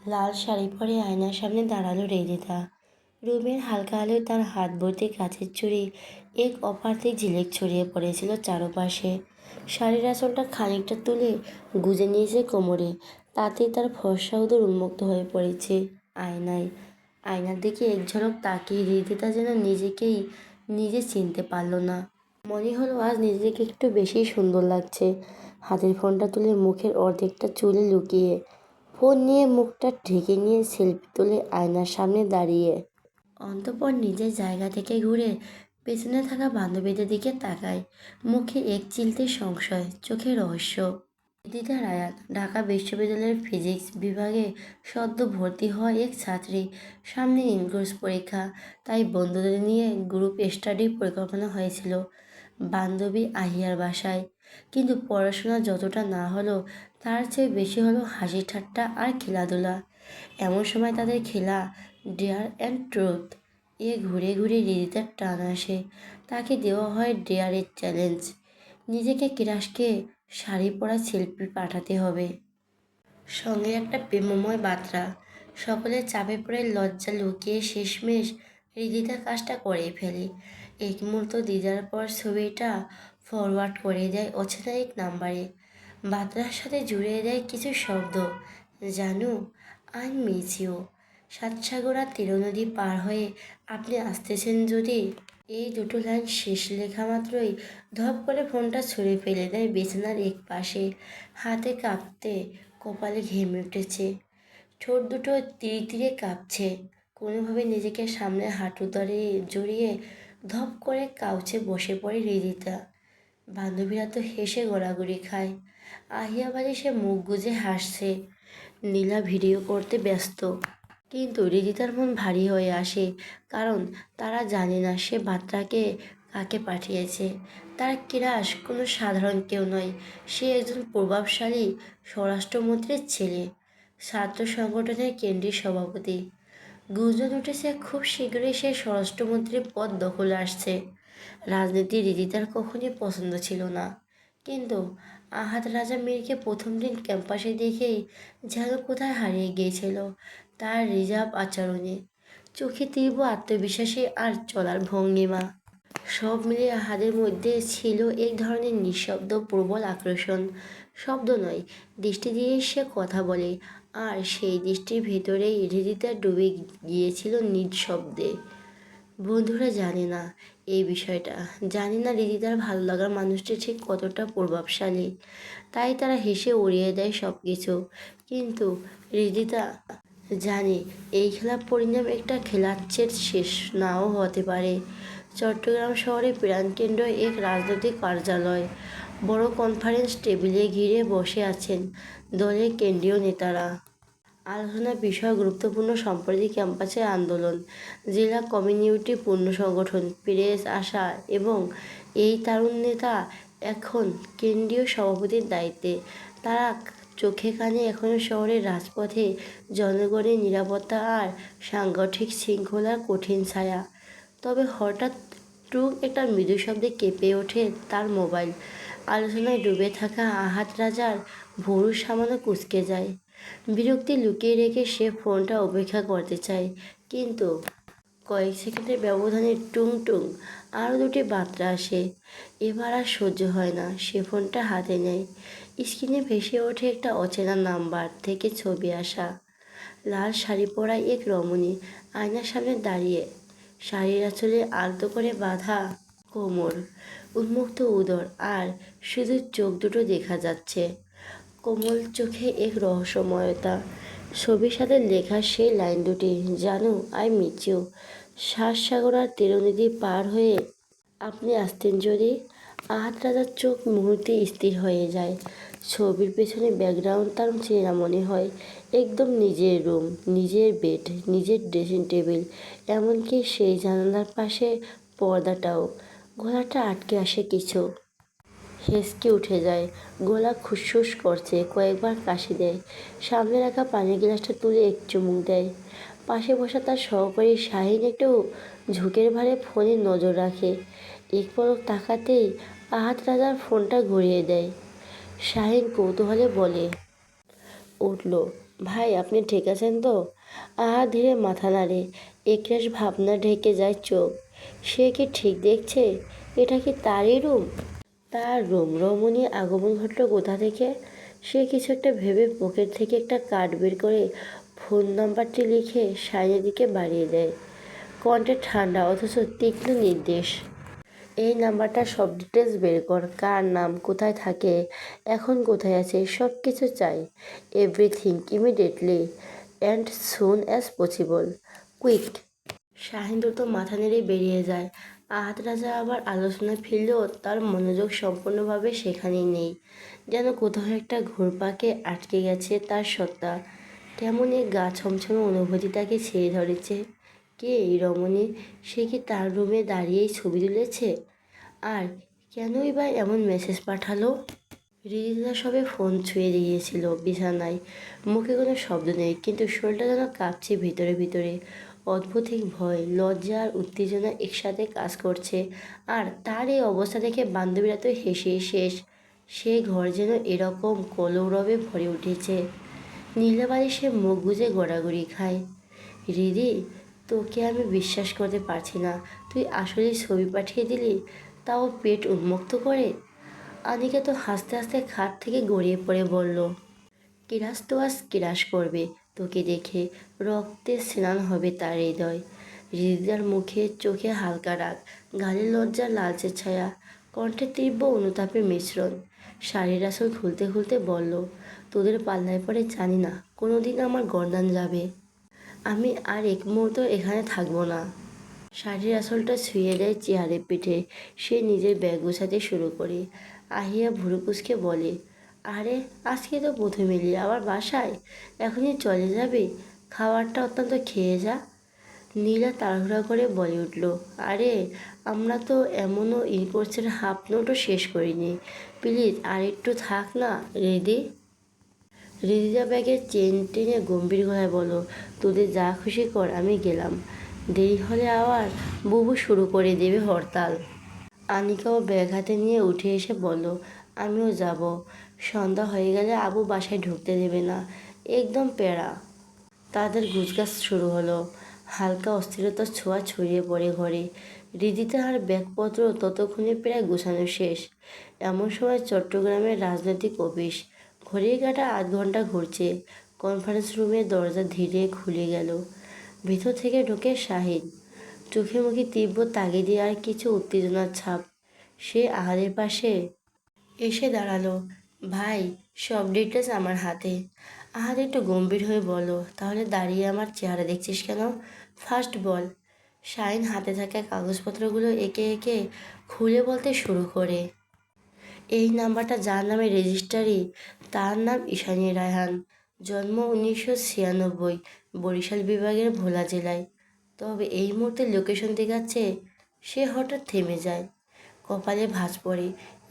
লাল শাড়ি পরে আয়নার সামনে দাঁড়ালো রেজিতা। রুমের হালকা আলোয় তার হাত ভর্তি কাচের চুড়ি এক অপার্থিক ঝিলিক ছড়িয়ে পড়েছিল চারপাশে। শাড়ির আঁচলটা খানিকটা তুলে গুজে নিয়েছে কোমরে, তাতেই তার ফর্সা উদর উন্মুক্ত হয়ে পড়েছে আয়নায়। আয়নার দিকে এক ঝলক তাকিয়ে রিদিতা যেন নিজেকেই নিজে চিনতে পারল না। মনে হলো আজ নিজেকে একটু বেশি সুন্দর লাগছে। হাতের ফোনটা তুলে মুখের অর্ধেকটা চুলে লুকিয়ে ফোন নিয়ে মুখটা ঢেকে নিয়ে সেলফি তুলে আয়নার সামনে দাঁড়িয়ে অন্তঃপর নিজের জায়গা থেকে ঘুরে পেছনে থাকা বান্ধবীদের দিকে তাকায়। মুখে এক চিলতে সংশয়, চোখে রহস্য। দিদা রায়াত ঢাকা বিশ্ববিদ্যালয়ের ফিজিক্স বিভাগে সদ্য ভর্তি হওয়া এক ছাত্রী। সামনে ইনকোর্স পরীক্ষা, তাই বন্ধুদের নিয়ে গ্রুপ স্টাডির পরিকল্পনা হয়েছিল বান্ধবী আহিয়ার বাসায়। কিন্তু পড়াশোনা যতটা না হলো, তার চেয়ে বেশি হলো হাসি ঠাট্টা আর খেলাধুলা। এমন সময় তাদের খেলা ডেয়ার অ্যান্ড ট্রুথ এ ঘুরে ঘুরে রিদিতার টান আসে। তাকে দেওয়া হয় ডেয়ারের চ্যালেঞ্জ। নিজেকে কিরাসকে শাড়ি পরা সেলফি পাঠাতে হবে, সঙ্গে একটা প্রেমময় বার্তা। সকলের চাপে পড়ে লজ্জা লুকিয়ে শেষমেশ হৃদিতা কাজটা করে ফেলে। এক মুহূর্ত দিদার পর ছবিটা ফরওয়ার্ড করে দেয় অচেনা এক নাম্বারে। বার্তার সাথে জুড়ে দেয় কিছু শব্দ। জানু, আই মিস ইউ। সাতসাগর আর নদী পার হয়ে আপনি আসতেছেন যদি। এই দুটো লাইন শেষ লেখা মাত্রই ধপ করে ফোনটা ছুঁড়ে ফেলে দেয় বিছানার এক পাশে। হাতে কাঁপতে কপালে ঘেমে উঠেছে, ঠোঁট দুটো তীরে তীরে কাঁপছে। কোনোভাবে নিজেকে সামনে হাঁটু ধরে জড়িয়ে ধপ করে কাউচে বসে পড়ে হৃদিতা। বান্ধবীরা তো হেসে গড়াগড়ি খায়। আহিয়া বাড়ি সে মুখ গুজে হাসছে, নীলা ভিডিও করতে ব্যস্ত। কিন্তু রিদিতার মন ভারী হয়ে আসে, কারণ তারা জানে না সে বার্তাকে কাকে পাঠিয়েছে। তার কিরাস কোনো সাধারণ কেউ নয়, সে একজন প্রভাবশালী স্বরাষ্ট্রমন্ত্রীর ছেলে, ছাত্র সংগঠনের কেন্দ্রীয় সভাপতি। গুঞ্জন উঠেছে খুব শীঘ্রই সে স্বরাষ্ট্রমন্ত্রীর পদ দখলে আসছে। রাজনীতি রিদিতার কখনই পছন্দ ছিল না, কিন্তু আহাদ রাজা মীরকে প্রথম দিন ক্যাম্পাসে দেখেই যেন কোথায় হারিয়ে গিয়েছিল তার রিজার্ভ আচরণে, চোখে তীব্র আত্মবিশ্বাসী আর চলার ভঙ্গিমা। সব মিলিয়ে আহাদের মধ্যে ছিল এক ধরনের নিঃশব্দ প্রবল আকর্ষণ। শব্দ নয়, দৃষ্টি দিয়ে সে কথা বলে, আর সেই দৃষ্টির ভেতরেই হৃদিতা ডুবে গিয়েছিল নিঃশব্দে। বন্ধুরা জানে না এই বিষয়টা, জানে না হৃদিতার ভালো লাগার মানুষটি ঠিক কতটা প্রভাবশালী, তাই তারা হেসে উড়িয়ে দেয় সব কিছু। কিন্তু হৃদিতা জানে এই খেলার পরিণাম একটা খেলার চেয়ে শেষ নাও হতে পারে। চট্টগ্রাম শহরের প্রাণকেন্দ্র এক রাজনৈতিক কার্যালয়। বড় কনফারেন্স টেবিলে ঘিরে বসে আছেন দলের কেন্দ্রীয় নেতারা। আলোচনার বিষয় গুরুত্বপূর্ণ সম্প্রতি ক্যাম্পাসের আন্দোলন, জেলা কমিউনিটি পুনঃসংগঠন, প্রেস আশা এবং এই তরুণ নেতা এখন কেন্দ্রীয় সভাপতির দায়িত্বে। তারা চোখে কানে এখনও শহরের রাজপথে জনগণের নিরাপত্তা আর সাংগঠনিক শৃঙ্খলার কঠিন ছায়া। তবে হঠাৎ টুক একটা মৃদু শব্দে কেঁপে ওঠে তার মোবাইল। আলোচনায় ডুবে থাকা আহাদ রাজার ভুরু সামান্য কুঁচকে যায়। বিরক্তি লুকিয়ে রেখে সে ফোনটা উপেক্ষা করতে চায়, কিন্তু কয়েক সেকেন্ডের ব্যবধানে টুং টুং আরও দুটি বার্তা আসে। এবার আর সহ্য হয় না, সে ফোনটা হাতে নেয়। স্ক্রিনে ভেসে ওঠে একটা অচেনা নাম্বার থেকে ছবি আসা। লাল শাড়ি পরা এক রমণী আয়নার সামনে দাঁড়িয়ে, শাড়ির আঁচলে আলতো করে বাঁধা কোমর, উন্মুক্ত উদর আর শুধু চোখ দুটো দেখা যাচ্ছে। কোমল চোখে এক রহস্যময়তা। ছবির সাথে লেখা সেই লাইন দুটি, জানু, আই মিস ইউ। সাতসাগর আর নদী পার হয়ে আপনি আসতেন যদি। আহাদ রাজার চোখ মুহূর্তে স্থির হয়ে যায়। ছবির পেছনে ব্যাকগ্রাউন্ড তার চেনা মনে হয়। একদম নিজের রুম, নিজের বেড, নিজের ড্রেসিং টেবিল, এমনকি সেই জানালার পাশে পর্দাটাও। গলাটা আটকে আসে কিছু, হেঁচকে উঠে যায়। গলা খুসখুস করছে, কয়েকবার কাশি দেয়। সামনে রাখা পানির গ্লাসটা তুলে এক চুমুক দেয়। পাশে বসা তার সহকারী শাহিন একটু ঝোঁকের ভারে ফোনে নজর রাখে। এক পলক তাকাতেই আহাদ ফোনটা ঘুরিয়ে দেয়। শাহিন কৌতূহলে বলে উঠল, ভাই আপনি ঠিক আছেন তো? ধীরে মাথা নাড়ে। একরাশ ভাবনা ঢেকে যায় চোখ। সে কি ঠিক দেখছে? এটা কি তারই রুম? তার রুম। রমণী আগমন ঘটল কোথা থেকে? সে কিছু একটা ভেবে পকেট থেকে একটা কার্ড বের করে ফোন নাম্বারটি লিখে সাইনের দিকে বাড়িয়ে দেয়। কণ্ঠে ঠান্ডা অথচ তীক্ষ্ণ নির্দেশ। এই নাম্বারটা সব ডিটেলস বের কর। কার নাম, কোথায় থাকে, এখন কোথায় আছে, সব কিছু চাই। Everything immediately and soon as possible. Quick. Shahin দ্রুত মাথা নেড়ে বেরিয়ে যায়। আহাদ রাজা আবার আলোচনায় ফিরলেও তার মনোযোগ সম্পূর্ণভাবে সেখানেই নেই। যেন কোথাও একটা ঘুরপাকে আটকে গেছে তার সত্তা। কেমন এক গা ছমছমে অনুভূতি তাকে ছেড়ে ধরেছে। কে এই রমণী? সে কি তার রুমে দাঁড়িয়েই ছবি তুলেছে? আর কেনই বা এমন মেসেজ পাঠালো? রিদিতা সবে ফোন ছুঁয়ে দিয়েছিল বিছানায়। মুখে কোনো শব্দ নেই, কিন্তু শরীরটা যেন কাঁপছে ভিতরে ভিতরে। অদ্ভুত এক ভয়, লজ্জা আর উত্তেজনা একসাথে কাজ করছে। আর তার এই অবস্থা দেখে বান্ধবীরা তো হেসে শেষ। সে ঘর যেন এরকম কলরবে ভরে উঠেছে। নীলাবাড়ি সে মুখ গুজে গড়াগড়ি খায়। রিদি, তোকে আমি বিশ্বাস করতে পারছি না। তুই আসলে ছবি পাঠিয়ে দিলি, তাও পেট উন্মুক্ত করে। আনিকা তো হাসতে হাসতে খাট থেকে গড়িয়ে পড়ে বলল, কিরাস তো আজ কিরাস করবে তোকে দেখে। রক্তে স্নান হবে তার হৃদয়। হৃদিদার মুখে চোখে হালকা রাগ, গালে লজ্জার লালচে ছায়া, কণ্ঠে তীব্র অনুতাপের মিশ্রণ। শাড়ির আঁচল খুলতে খুলতে বলল, তোদের পাল্লায় পরে জানি না কোনোদিন আমার গর্দান যাবে। আমি আর এক মুহূর্ত এখানে থাকবো না। শাড়ির আঁচলটা ছুঁয়ে দেয় চেয়ারের পিঠে। সে নিজের ব্যাগ গোছাতে শুরু করে। আহিয়া ভুরু কুঁচকে বলে, আরে আজকে তো প্রথম এলি আবার বাসায়, এখনই চলে যাবে? খাবারটা অত্যন্ত খেয়ে যা। নীলা তাড়াহুড়া করে বলে উঠল, আরে আমরা তো এমনও কোর্সের হাফ নোটও শেষ করিনি। প্লিজ আর একটু থাক না রেডি। রিদিতা ব্যাগের চেন টেনে গম্ভীর গলায় বলো, তোদের যা খুশি কর, আমি গেলাম। দেরি হলে আবার বুবু শুরু করে দেবে হরতাল। আনিকাও ব্যাগ হাতে নিয়ে উঠে এসে বলল, আমিও যাব। সন্ধ্যা হয়ে গেলে আবু বাসায় ঢুকতে দেবে না। একদম প্যারা। তাদের গুজগাছ শুরু হলো। হালকা অস্থিরতার ছোঁয়া ছড়িয়ে পড়ে ঘরে। রিদিতা আর ব্যাগপত্র ততক্ষণে প্রায় গোছানো শেষ। এমন সময় চট্টগ্রামের রাজনৈতিক অফিস। ঘড়ির কাঁটা আধ ঘন্টা ঘুরছে। কনফারেন্স রুমের দরজা ধীরে খুলে গেল। ভিতর থেকে ঢোকে শাহিন। চোখে মুখে তীব্র তাগিদে আর কিছু উত্তেজনার ছাপ। সে আহাদের পাশে এসে দাঁড়ালো। ভাই, সব ডিটেলস আমার হাতে। আহাদ একটু গম্ভীর হয়ে বলল, তাহলে দাঁড়িয়ে আমার চেহারা দেখছিস কেন? ফার্স্ট বল। শাহিন হাতে থাকা কাগজপত্রগুলো একে একে খুলে বলতে শুরু করে, এই নাম্বারটা যার নামে রেজিস্ট্রারি, তার নাম ঈশানী রায়হান। জন্ম 1996, বরিশাল বিভাগের ভোলা জেলায়। তবে এই মুহূর্তে লোকেশন দেখাচ্ছে। সে হঠাৎ থেমে যায়। কপালে ভাঁজ পড়ে।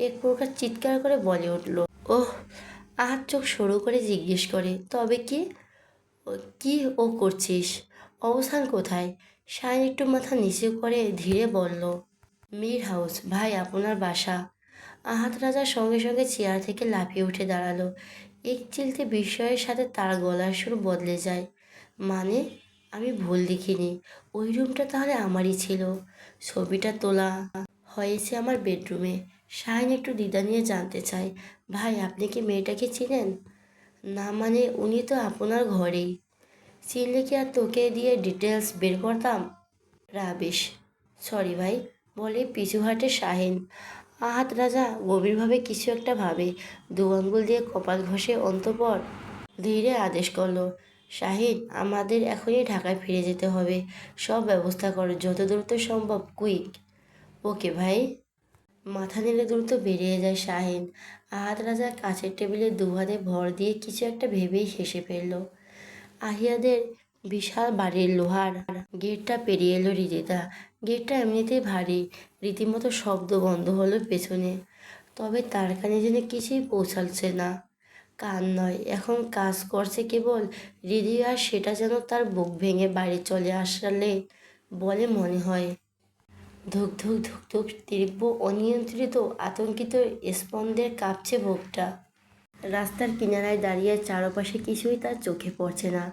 এক প্রকার চিৎকার করে বলে উঠল, ওহ! আহাত চোখ সরু করে জিজ্ঞেস করে, তবে কি? কি ও করছিস? অবস্থান কোথায়? শাহিন একটু মাথা নিচু করে ধীরে বলল, মীর হাউস ভাই, আপনার বাসা। আহাত রাজার সঙ্গে সঙ্গে চেয়ার থেকে লাফিয়ে উঠে দাঁড়ালো। এক চিলতে বিস্ময়ের সাথে তার গলার সুর বদলে যায়। মানে? আমি ভুল দেখিনি। ওই রুমটা তাহলে আমারই ছিল। ছবিটা তোলা হয়েছে আমার বেডরুমে। শাহিন একটু দ্বিধা নিয়ে জানতে চায়, ভাই আপনি কি মেয়েটাকে চিনেন? না মানে উনি তো আপনার ঘরেই। চিনলে কি আর তোকে দিয়ে ডিটেলস বের করতাম? রাবিশ। সরি ভাই, বলে পিছু হাঁটে শাহিন। আহাত রাজা গভীরভাবে কিছু একটা ভাবে। দু আঙ্গুল দিয়ে কপাল ঘষে অন্তঃপর ধীরে আদেশ করলো, শাহিন আমাদের এখনই ঢাকায় ফিরে যেতে হবে। সব ব্যবস্থা করো যত দ্রুত সম্ভব, কুইক। ওকে ভাই। মাথা নেড়ে দ্রুত বেরিয়ে যায় শাহিন। আহাত রাজা কাছের টেবিলে দুহাতে ভর দিয়ে কিছু একটা ভেবেই হেসে ফেলল। আহিয়াদের বিশাল বাড়ির লোহার গেটটা পেরিয়ে এলো রিদিতা। গেটটা এমনিতেই ভারী, রীতিমতো শব্দ বন্ধ হলো পেছনে। তবে তার কানে যেন কিছুই পৌঁছাচ্ছে না। কান নয়, এখন কাজ করছে কেবল হৃদয়, আর সেটা যেন তার বুক ভেঙে বাড়ি চলে আসলে বলে মনে হয়। ধুক ধুক ধুক ধুক তীব্র অনিয়ন্ত্রিত আতঙ্কিত স্পন্দে কাঁপছে বুকটা। রাস্তার কিনারায় দাঁড়িয়ে চারপাশে কিছুই তার চোখে পড়ছে না।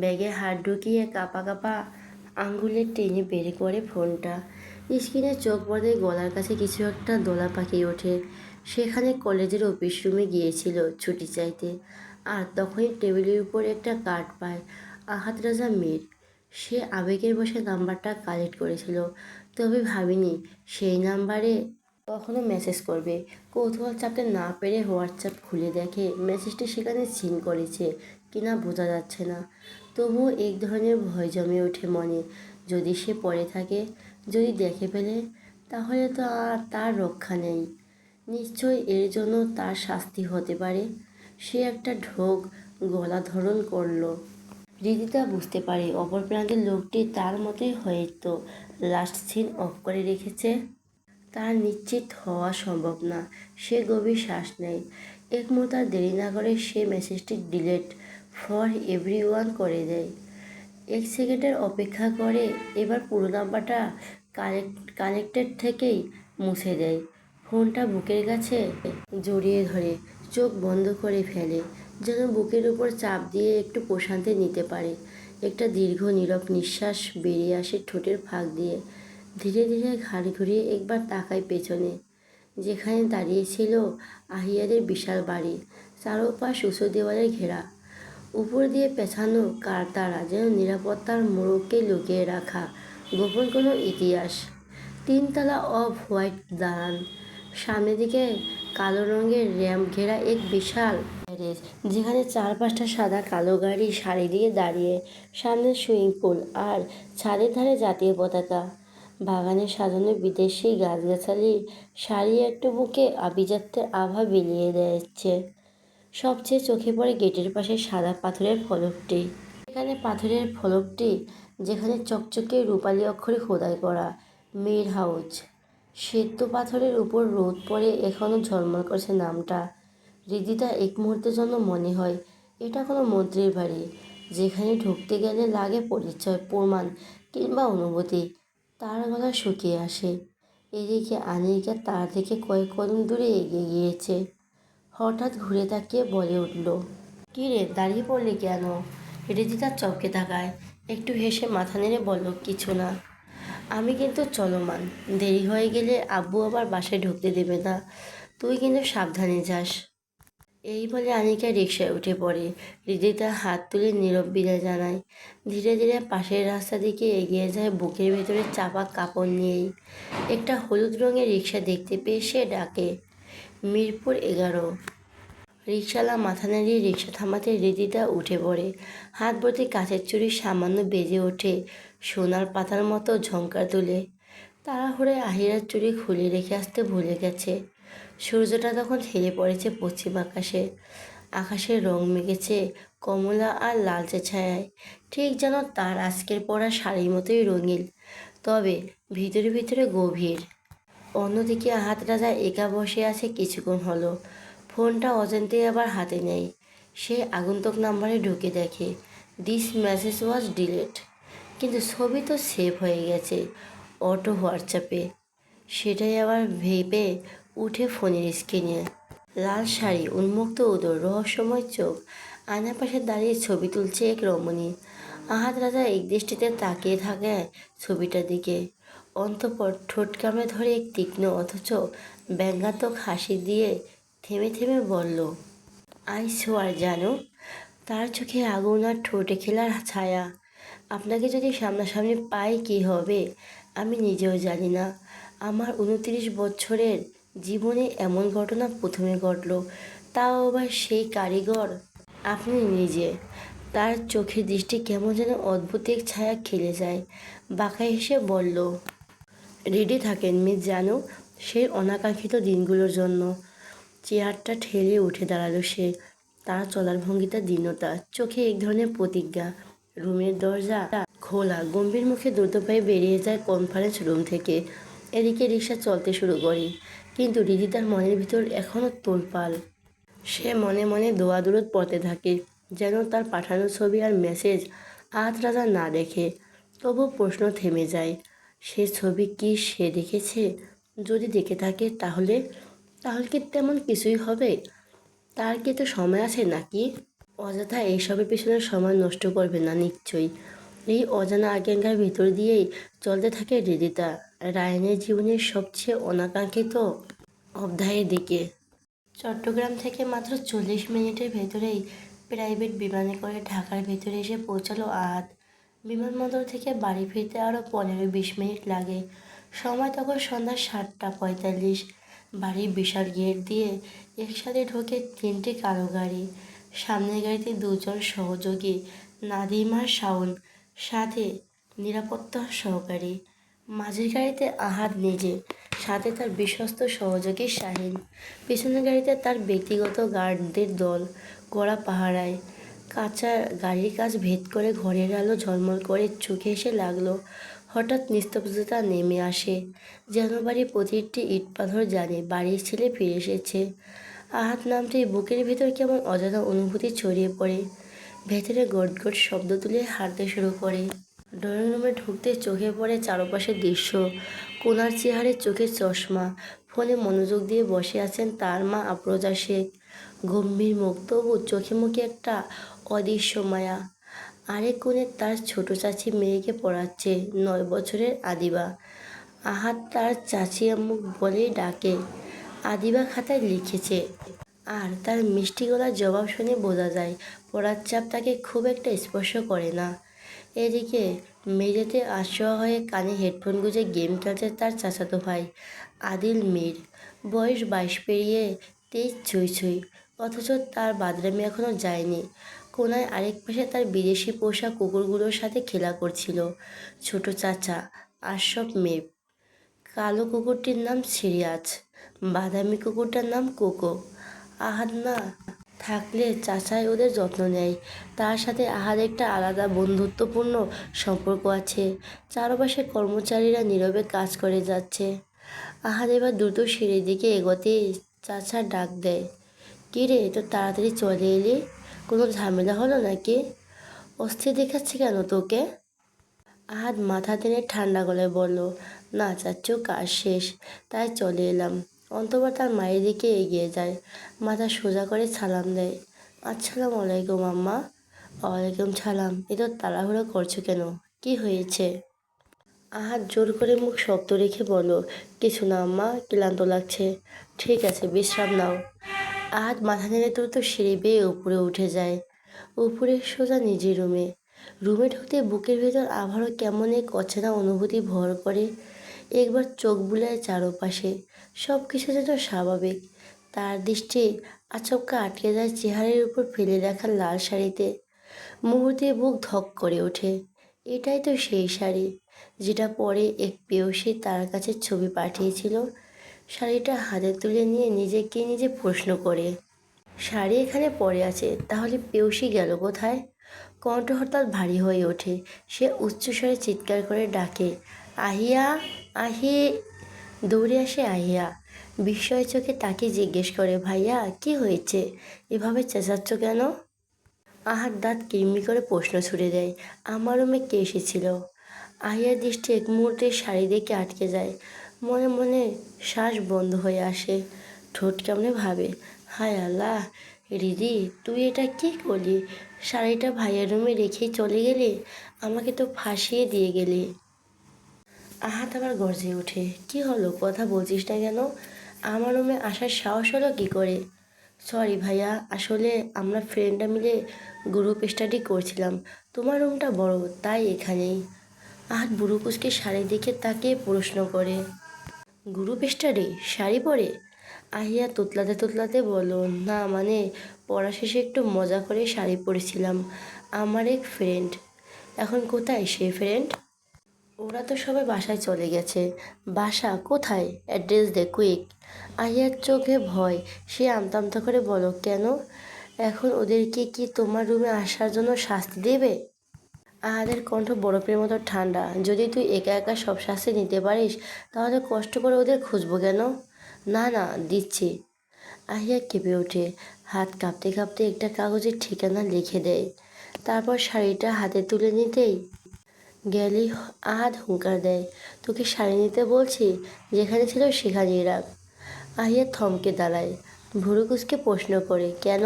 ব্যাগে হাত ঢুকিয়ে কাঁপা কাঁপা আঙ্গুলে টেনে বের করে ফোনটা। স্ক্রিনে চোখ পড়ে গলার কাছে কিছু একটা দোলা পাকিয়ে ওঠে। সেখানে কলেজের অফিস রুমে গিয়েছিল ছুটি চাইতে, আর তখনই টেবিলের উপর একটা কার্ড পায় আহাদ রাজা মীর। সে আবেগের বশে নাম্বারটা কালেক্ট করেছিল, তবে ভাবিনি সেই নাম্বারে কখনো মেসেজ করবে। কৌতূহল চাপতে না পেরে হোয়াটসঅ্যাপ খুলে দেখে মেসেজটি সেখানে সিন করেছে কিনা বোঝা যাচ্ছে না। তবুও এক ধরনের ভয় জমে ওঠে মনে। যদি সে পড়ে থাকে, যদি দেখে ফেলে, তাহলে তো আর তার রক্ষা নেই। নিশ্চয়ই এর জন্য তার শাস্তি হতে পারে। সে একটা ঢোক গলা ধারণ করলো। রিদিতা বুঝতে পারে অপর প্রান্তের লোকটি তার মতোই হয়তো লাস্ট সিন অফ করে রেখেছে। তার নিশ্চিত হওয়া সম্ভব না। সে গভীর শ্বাস নেয়। এক মুহূর্ত আর দেরি না করে সে মেসেজটি ডিলিট ফর এভরিওয়ান করে দেয়। 1 সেকেন্ডের অপেক্ষা করে এবার পুরো নাম্বারটা কানেক্টেড থেকেই মুছে দেয়। ফোনটা বুকের কাছে জড়িয়ে ধরে চোখ বন্ধ করে ফেলে, যেন বুকের উপর চাপ দিয়ে একটু প্রশান্তি নিতে পারে। একটা দীর্ঘ নীরব নিঃশ্বাস বেরিয়ে আসে ঠোঁটের ফাঁক দিয়ে। ধীরে ধীরে ঘাড় ঘুরিয়ে একবার তাকায় পেছনে, যেখানে দাঁড়িয়েছিল আহিয়াদের বিশাল বাড়ি। চারপাশ উঁচু দেওয়ালে ঘেরা, উপর দিয়ে পেছানো কারতারা, যেন নিরাপত্তার মোড়কে লুকিয়ে রাখা গোপন কোনো ইতিহাস। 3 তলা অফ হোয়াইট দালান, সামনের দিকে কালো রঙের র্যাম্প ঘেরা এক বিশাল গ্যারেজ, যেখানে 4-5টা সাদা কালো গাড়ি সারি দিয়ে দাঁড়িয়ে। সামনে সুইমিং পুল আর ছাদের ধারে জাতীয় পতাকা। বাগানে সাজানো বিদেশি গাছগাছালির সারি একটু বুকে আভিজাত্যের আভা বিলিয়ে দিচ্ছে। সবচেয়ে চোখে পড়ে গেটের পাশে সাদা পাথরের ফলকটি। এখানে পাথরের ফলকটি, যেখানে চকচকে রূপালি অক্ষরে খোদাই করা মীর হাউজ। শ্বেত পাথরের উপর রোদ পড়ে এখনো ঝলমল করছে নামটা। হৃদিতা এক মুহূর্তের জন্য মনে হয় এটা কোনো মন্ত্রীর বাড়ি, যেখানে ঢুকতে গেলে লাগে পরিচয়, প্রমাণ কিংবা অনুভূতি। তার গলা শুকিয়ে আসে। এদিকে আনিকা তার থেকে কয়েক কদম দূরে এগিয়ে গিয়েছে। হঠাৎ ঘুরে তাকিয়ে বলে উঠল, "কী রে, দাঁড়িয়ে পড়লি কেন?" হৃদিতা চমকে তাকায়, একটু হেসে মাথা নেড়ে বলল, "কিছু না। আমি কিন্তু চলমান। দেরি হয়ে গেলে আব্বু আবার বাসায় ঢুকতে দেবে না। তুই কিন্তু সাবধানে যাস।" এই বলে আনিকা রিকশায় উঠে পড়ে। হৃদিতা হাত তুলে নীরব বিদায় জানায়। ধীরে ধীরে পাশের রাস্তা দিকে এগিয়ে যায়, বুকের ভেতরে চাপা কাপড় নিয়েই। একটা হলুদ রঙের রিকশা দেখতে পেয়ে সে ডাকে, "মিরপুর 11।" রিকশালা মাথা নাড়িয়ে রিকশা থামাতে হৃদিতা উঠে পড়ে। হাত ভর্তি কাচের চুড়ি সামান্য বেজে ওঠে, সোনার পাতার মতো ঝংকার তুলে। তাড়াহুড়োয় আহিরার চুড়ি খুলে রেখে আসতে ভুলে গেছে। সূর্যটা তখন হেলে পড়েছে পশ্চিম আকাশে। আকাশের রং মেখেছে কমলা আর লালচে ছায়ায়, ঠিক যেন তার আজকের পরা শাড়ির মতোই রঙিন, তবে ভিতরে ভিতরে গভীর। অন্যদিকে আহাদ রাজা একা বসে আছে কিছুক্ষণ হলো। ফোনটা অজান্তেই আবার হাতে নেয়। সে আগন্তুক নাম্বারে ঢুকে দেখে, "দিস মেসেজ ওয়াজ ডিলিট।" কিন্তু ছবি তো সেভ হয়ে গেছে অটো হোয়াটসঅ্যাপে। সেটাই আবার ভেবে উঠে ফোনের স্ক্রিনে। লাল শাড়ি, উন্মুক্ত উদর, রহস্যময় চোখ। আয়নার পাশে দাঁড়িয়ে ছবি তুলছে এক রমণী। আহাদ রাজা এক দৃষ্টিতে তাকিয়ে থাকে ছবিটার দিকে। অন্তঃপর ঠোঁট কামড়ে ধরে এক তীক্ষ্ণ অথচ ব্যঙ্গাত্মক হাসি দিয়ে থেমে থেমে বলল, "আই সোয়ার জানো।" তার চোখে আগুন আর ঠোঁটে খেলার ছায়া। "আপনাকে যদি সামনাসামনি পাই কী হবে আমি নিজেও জানি না। আমার 29 বছরের জীবনে এমন ঘটনা প্রথমে ঘটল, তাও আবার সেই কারিগর আপনি নিজে।" তার চোখের দৃষ্টি কেমন যেন অদ্ভুত এক ছায়া খেলে যায়। বাঁকা হেসে বলল, "রেডি থাকেন মিস জানু, সেই অনাকাঙ্ক্ষিত দিনগুলোর জন্য।" চেয়ারটা ঠেলে উঠে দাঁড়ালো সে। তার চলার ভঙ্গিটা দীনতা, চোখে এক ধরনের প্রতিজ্ঞা। রুমের দরজা খোলা, গম্ভীর মুখে দ্রুত পায়ে বেরিয়ে যায় কনফারেন্স রুম থেকে। এদিকে রিকশা চলতে শুরু করে, কিন্তু হৃদিতার মনের ভিতর এখনও তোলপাড়। সে মনে মনে দোয়া দরুদ পড়তে থাকে, যেন তার পাঠানো ছবি আর মেসেজ আহাদ রাজা না দেখে। তবু প্রশ্ন থেমে যায়, সে ছবি কি সে দেখেছে? যদি দেখে থাকে তাহলে তাহলে কি তেমন কিছুই হবে? তার কি তো সময় আছে নাকি? অযথা এইসবের পিছনে সময় নষ্ট করবে না নিশ্চয়ই। এই অজানা আকাঙ্ক্ষার ভিতর দিয়েই চলতে থাকে হৃদিতা রায়ানের জীবনের সবচেয়ে অনাকাঙ্ক্ষিত অধ্যায়ের দিকে। চট্টগ্রাম থেকে মাত্র 40 মিনিটের ভেতরেই প্রাইভেট বিমানে করে ঢাকার ভেতরে এসে পৌঁছালো আহাদ। বিমানবন্দর থেকে বাড়ি ফিরতে আরও 15-20 মিনিট লাগে। সময় তখন সন্ধ্যা 7:45। বাড়ির বিশাল গেট দিয়ে একসাথে ঢোকে 3টি কালো গাড়ি। সামনের গাড়িতে 2জন সহযোগী, নাদিম আর শাওন, সাথে নিরাপত্তা সহকারী। মাঝের গাড়িতে আহাদ নিজে, সাথে তার বিশ্বস্ত সহযোগী শাহিন। পেছনের গাড়িতে তার ব্যক্তিগত গার্ডদের দল কড়া পাহারায়। কাঁচা গাড়ির কাজ ভেদ করে ঘরের আলো ঝলমল করে চোখে এসে লাগলো। হঠাৎ নিস্তব্ধতা নেমে আসে, যেন বাড়ির প্রতিটি ইট পাথর জানে বাড়ির ছেলে ফিরে এসেছে। আহাত নামতেই বুকের ভিতর কেমন অজানা অনুভূতি ছড়িয়ে পড়ে। ভেতরে গট গট শব্দ তুলে হাঁটতে শুরু করে। ড্রয়িং রুমে ঢুকতে চোখে পড়ে চারপাশের দৃশ্য। কোনার চেহারে চোখে চশমা, ফোনে মনোযোগ দিয়ে বসে আছেন তার মা আফরোজা শেখ। গম্ভীর মুখ, তবু চোখে মুখে একটা অদৃশ্য মায়া। আরেক কোণে তার ছোট চাচি মেয়েকে পড়াচ্ছে, 9 বছরের আদিবা। আহাত তার চাচি আম্মু বলেই ডাকে। আদিবা খাতায় লিখেছে, আর তার মিষ্টি গলার জবাব শুনে বোঝা যায় পড়ার চাপ তাকে খুব একটা স্পর্শ করে না। এদিকে মেঝেতে আছোয়া হয়ে কানে হেডফোন গুঁজে গেম খেলছে তার চাচাতো ভাই আদিল মীর। বয়স 22 পেরিয়ে 23 ছুঁই ছুঁই, অথচ তার বাদরামি এখনও যায়নি। কোনায় আরেক পাশে তার বিদেশি পোষা কুকুরগুলোর সাথে খেলা করছিল ছোট চাচা আশরাফ মেব। কালো কুকুরটির নাম সিরিয়াজ, বাদামি কুকুরটার নাম কোকো। আহাদ না থাকলে চাচাই ওদের যত্ন নেয়। তার সাথে আহাদ একটা আলাদা বন্ধুত্বপূর্ণ সম্পর্ক আছে। চারপাশে কর্মচারীরা নীরবে কাজ করে যাচ্ছে। আহাদ এবার দ্রুত সিঁড়ির দিকে এগোতেই চাচা ডাক দেয়, কী রে, তো তাড়াতাড়ি চলে এলি? কোনো ঝামেলা হলো নাকি? অস্থির দেখাচ্ছে কেন তোকে? আহাদ মাথা টেনে ঠান্ডা গলায় বলল, না চাচ্চু, কাজ শেষ, তাই চলে এলাম। অন্তঃপর তার মায়ের দিকে এগিয়ে যায়, মাথা সোজা করে সালাম দেয়। আসসালামু আলাইকুম আম্মা। ওয়ালাইকুম সালাম। এত তাড়াহুড়ো করছো কেন? কি হয়েছে? আহাদ জোর করে মুখ শক্ত রেখে বলল, কিছু না আম্মা, ক্লান্ত লাগছে। ঠিক আছে, বিশ্রাম নাও। আহাদ মাথা নেড়ে দ্রুত সিঁড়ি বেয়ে উপরে উঠে যায়। উপরে সোজা নিজের রুমে। রুমে ঢুকতে বুকের ভেতর আবারও কেমন এক অচেনা অনুভূতি ভর করে। একবার চোখ বুলায় চারপাশে, সব কিছু যেন স্বাভাবিক। তার দৃষ্টি আচমকা আটকে যায় চেহারের উপর ফেলে রাখা লাল শাড়িতে। মুহূর্তে বুক ধক করে ওঠে। এটাই তো সেই শাড়ি, যেটা পরে এক প্রেয়সী তার কাছে ছবি পাঠিয়েছিল। শাড়িটা হাতে তুলে নিয়ে নিজেকে নিজে প্রশ্ন করে, শাড়ি এখানে পড়ে আছে, তাহলে পেয়সী গেল কোথায়? কণ্ঠ হঠাৎ ভারী হয়ে ওঠে। সে উচ্চস্বরে চিৎকার করে ডাকে, আহিয়া, আহি! দৌড়ে আসে আহিয়া। বিস্ময় চোখে তাকে জিজ্ঞেস করে, ভাইয়া কি হয়েছে, এভাবে চেঁচাচ্ছ কেন? আহার দাঁত কিরমি করে প্রশ্ন ছুড়ে দেয়, আমার রুমে কে এসেছিল? আহিয়ার দৃষ্টি এক মুহূর্তে শাড়ি দেখে আটকে যায়। মনে মনে শ্বাস বন্ধ হয়ে আসে। ঠোঁট কেমনে ভাবে, হায় আল্লাহ, রিদি তুই এটা কি করলি? শাড়িটা ভাইয়ার রুমে রেখেই চলে গেলি, আমাকে তো ফাঁসিয়ে দিয়ে গেলি। আহাত আবার গর্জে ওঠে, কি হলো, কথা বলছিস না কেন? আমার রুমে আসার সাহস হলো কি করে? সরি ভাইয়া, আসলে আমরা ফ্রেন্ডরা মিলে গ্রুপ স্টাডি করছিলাম, তোমার রুমটা বড় তাই এখানেই। আহাত বুড়ো কুচকে শাড়ির দিকে তাকিয়ে প্রশ্ন করে, গ্রুপ স্টাডি শাড়ি পরে? আহিয়া তোতলাতে তোতলাতে বলল, না মানে পড়া শেষে একটু মজা করে শাড়ি পরেছিলাম। আমার এক ফ্রেন্ড। এখন কোথায় সে ফ্রেন্ড? ওরা তো সবাই বাসায় চলে গেছে। বাসা কোথায়? অ্যাড্রেস দে কুইক। আহিয়ার চোখে ভয়। সে আমতা আমতা করে বলো, কেন? এখন ওদেরকে কি তোমার রুমে আসার জন্য শাস্তি দেবে? আহাদের কণ্ঠ বরফের মতো ঠান্ডা। যদি তুই একা একা সব শাস্তি নিতে পারিস, তাহলে কষ্ট করে ওদের খুঁজবো কেন? না না, দিচ্ছি। আহিয়া কেঁপে ওঠে, হাত কাঁপতে কাঁপতে একটা কাগজের ঠিকানা লিখে দেয়। তারপর শাড়িটা হাতে তুলে নিতেই গেলি আহাদ হুঙ্কার দেয়, তোকে শাড়ি নিতে বলছি, যেখানে ছিল সেখানেই রাখ। আহিয়া থমকে দাঁড়ায়, ভুরু কুঁচকে প্রশ্ন করে, কেন?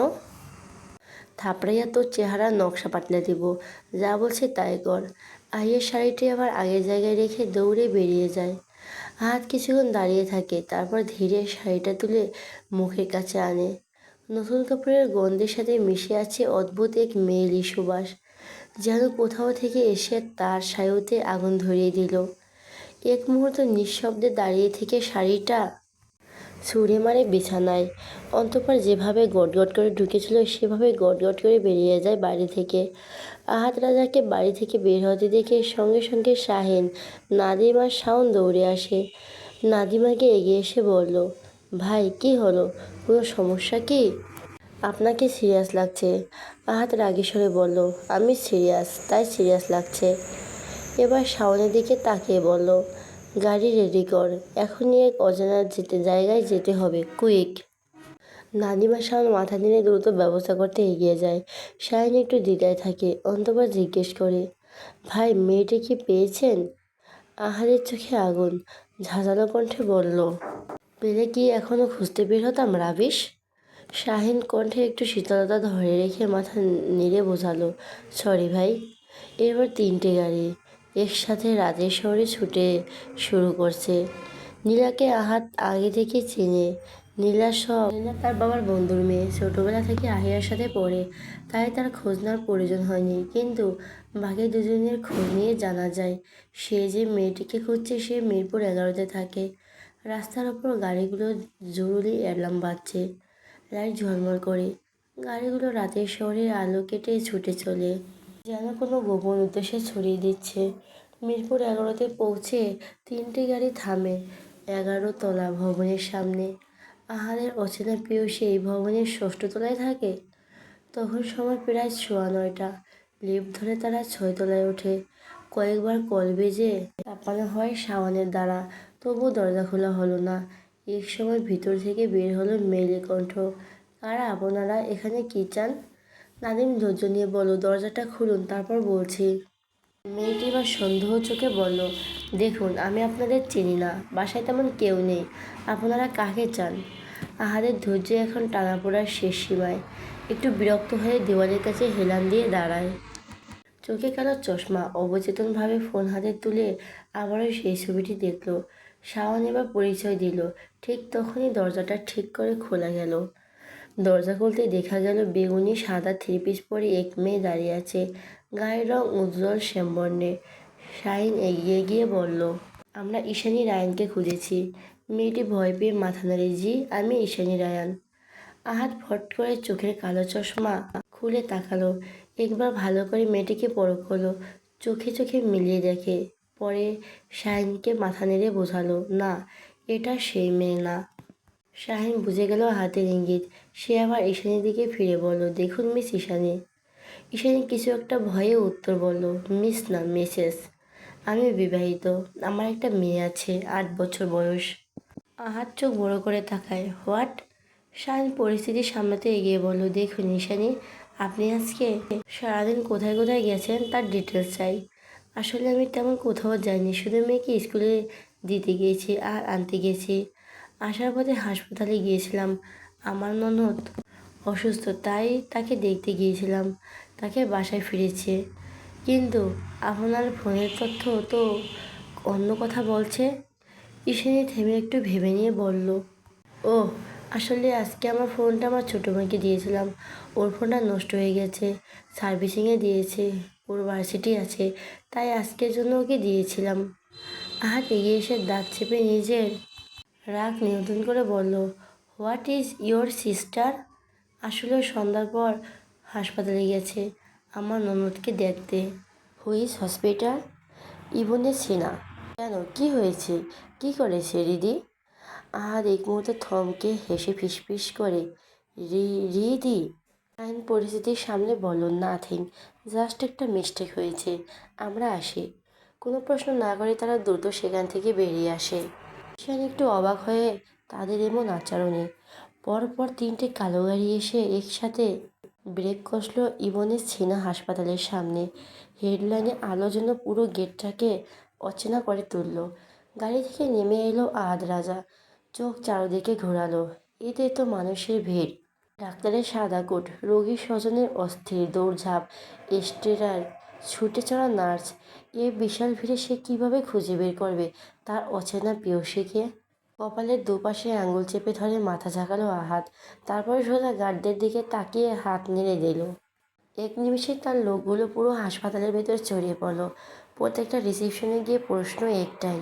থাপড়াইয়া তোর চেহারার নকশা পাল্টে দিব, যা বলছে তাই কর। আহিয়ার শাড়িটি আবার আগের জায়গায় রেখে দৌড়ে বেরিয়ে যায়। হাত কিছুক্ষণ দাঁড়িয়ে থাকে, তারপর ধীরে শাড়িটা তুলে মুখের কাছে আনে। নতুন কাপড়ের গন্ধের সাথে মিশে আছে অদ্ভুত এক মেয়েলি সুবাস, যেন কোথাও থেকে এসে তার সায়ুতে আগুন ধরিয়ে দিল। এক মুহূর্ত নিঃশব্দে দাঁড়িয়ে থেকে শাড়িটা ছুঁড়ে মারে বিছানায়। অন্তঃপুর যেভাবে গটগট করে ঢুকেছিল সেভাবে গটগট করে বেরিয়ে যায় বাড়ি থেকে। আহাদ রাজাকে বাড়ি থেকে বের হতে দেখে সঙ্গে সঙ্গে শাহিন, নাদিম আর শাওন দৌড়ে আসে। নাদিমাকে এগিয়ে এসে বলল, ভাই কি হলো, কোনো সমস্যা কি? আপনাকে সিরিয়াস লাগছে। আহাদ রাগী স্বরে বলল, আমি সিরিয়াস, তাই সিরিয়াস লাগছে। এবার শাওনের দিকে তাকিয়ে বলল, গাড়ি রেডি কর, এখনই এক অজানা জায়গায় যেতে হবে, কুইক। নাদিমা শাওন মাথা নেড়ে দ্রুত ব্যবস্থা করতে এগিয়ে যায়। শাহিন একটু দ্বিধায় থাকে। অন্তঃপুর জিজ্ঞেস করে, ভাই মেয়েটি কি পেয়েছেন? আহাদের চোখে আগুন, ঝাঁঝালো কণ্ঠে বলল, পেলে কি এখনো খুঁজতে বের হতাম রাবিশ? শাহিন কণ্ঠে একটু শীতলতা ধরে রেখে মাথা নেড়ে বোঝালো, সরি ভাই। এবার তিনটে গাড়ি একসাথে রাতের শহরে ছুটে শুরু করছে। নীলাকে আহাত আগে থেকে চেনে। নীলা তার বাবার বন্ধুর মেয়ে, ছোটবেলা থেকে আহিয়ার সাথে পড়ে, তাই তার খোঁজ নেওয়ার প্রয়োজন হয়নি। কিন্তু বাকি দুজনের খোঁজ নিয়ে জানা যায় সে যে মেয়েটিকে খুঁজছে সে মিরপুর 11-তে থাকে। রাস্তার ওপর গাড়িগুলো জরুরি অ্যালার্ম বাজছে, লাইট ঝলমল করে। গাড়িগুলো রাতের শহরের আলো কেটে ছুটে চলে, যেন কোনো গোপন উদ্দেশ্যে ছড়িয়ে দিচ্ছে। মিরপুর 11-তে পৌঁছে তিনটি গাড়ি থামে 11তলা ভবনের সামনে। আহারের অচেনা প্রেয়সী এই ভবনের 6ষ্ঠ তলায় থাকে। তখন সময় প্রায় 9:15। লিফট ধরে তারা 6তলায় ওঠে। কয়েকবার কল বেজে চাপানো হয় শাওনের দ্বারা, তবুও দরজা খোলা হলো না। এক সময় ভিতর থেকে বের হলো মেয়েলি কণ্ঠ, কারা আপনারা, এখানে কি চান? নাদিম ধৈর্য নিয়ে বলল, দরজাটা খুলুন, তারপর বলছি। মেয়েটি এবার সন্দেহ চোখে বলল, দেখুন আমি আপনাদের চিনি না, বাসায় তেমন কেউ নেই, আপনারা কাকে চান? আহাদের ধৈর্য এখন টানাপোড়ার শেষ সীমায়। একটু বিরক্ত হয়ে দেওয়ালের কাছে হেলান দিয়ে দাঁড়ায়। চোখে কালো চশমা, অবচেতনভাবে ফোন হাতে তুলে আবারও সেই ছবিটি দেখল। শাওন এবার পরিচয় দিল। ঠিক তখনই দরজাটা ঠিক করে খোলা গেল। দরজা খুলতে দেখা গেল বেগুনি সাদা 3 পিস পরে এক মেয়ে দাঁড়িয়ে আছে, গায়ের রং উজ্জ্বল শ্যামবর্ণের। শাহিন এগিয়ে গিয়ে বলল, আমরা ঈশানী রায়ানকে খুঁজেছি। মেয়েটি ভয় পেয়ে মাথা নাড়ে, জি আমি ঈশানী রায়ান। আহাত ফট করে চোখের কালো চশমা খুলে তাকালো। একবার ভালো করে মেয়েটিকে পরখ করলো, চোখে চোখে মিলিয়ে দেখে। পরে শাহিনকে মাথা নেড়ে বোঝালো, না এটা সেই মেয়ে না। শাহিন বুঝে গেল হাতের ইঙ্গিত। সে আবার ঈশানীর দিকে ফিরে বলল, দেখুন মিস ঈশানী। ঈশানী কিছু একটা ভয়ে উত্তর বলল, মিস না মিসেস। আমি বিবাহিত, আমার একটা মেয়ে আছে, 8 বছর বয়স। আহাত চোখ বড় করে তাকায়, হোয়াট? শাহিন পরিস্থিতি সামলাতে এগিয়ে বলল, দেখুন ঈশানী, আপনি আজকে সারাদিন কোথায় কোথায় গেছেন তার ডিটেলস চাই। আসলে আমি তেমন কোথাও যাইনি, শুধু মেয়েকে স্কুলে দিতে গিয়েছি আর আনতে গেছি। আসার পথে হাসপাতালে গিয়েছিলাম, আমার ননদ অসুস্থ, তাই তাকে দেখতে গিয়েছিলাম, তাকে বাসায় ফিরেছে। কিন্তু আপনার ফোনের তথ্য তো অন্য কথা বলছে। ঈশানী থেমে একটু ভেবে নিয়ে বলল, ও আসলে আজকে আমার ফোনটা আমার ছোটো বোনকে দিয়েছিলাম, ওর ফোনটা নষ্ট হয়ে গেছে, সার্ভিসিংয়ে দিয়েছে, ওর ভার্সিটি আছে, তাই আজকের জন্য ওকে দিয়েছিলাম। আহাত এগিয়ে এসে দাঁত চেপে নিজের রাগ নিয়ন্ত্রণ করে বলল, হোয়াট ইজ ইয়োর সিস্টার? আসলে সন্ধ্যার পর হাসপাতালে গেছে আমার ননদকে দেখতে। Which hospital? ইবনে সিনা। কেন, কি হয়েছে, কি করেছে রিদি? আর এক মুহূর্তে থমকে হেসে ফিসফিস করে, রিদি। আইন পরিস্থিতির সামনে বলল, নাথিং, জাস্ট একটা মিস্টেক হয়েছে, আমরা আসি। কোনো প্রশ্ন না করে তারা দ্রুত সেখান থেকে বেরিয়ে আসে। সে একটু অবাক হয়ে তাদের এমন আচরণে। পরপর তিনটে কালো গাড়ি এসে একসাথে ব্রেক কষল ইবনে সিনা হাসপাতালের সামনে। হেডলাইনে আলো যেন পুরো গেটটাকে অচেনা করে তুলল। গাড়ি থেকে নেমে এলো আহাদ রাজা, চোখ চারদিকে ঘোরালো। এতে তো মানুষের ভিড়, ডাক্তারের সাদা কোট, রোগীর স্বজনের অস্থির দৌড়ঝাঁপ, স্টেরার ছুটে চড়া নার্স। এ বিশাল ভিড়ে সে কিভাবে খুঁজে বের করবে তার অচেনা প্রেয়সীকে? কপালের দুপাশে আঙুল চেপে ধরে মাথা ঝাঁকালো আহাত। তারপরে সোজা গার্ডদের দিকে তাকিয়ে হাত নেড়ে দিল। এক নিমিষে তার লোকগুলো পুরো হাসপাতালের ভেতর ছড়িয়ে পড়লো। প্রত্যেকটা রিসেপশনে গিয়ে প্রশ্ন একটাই,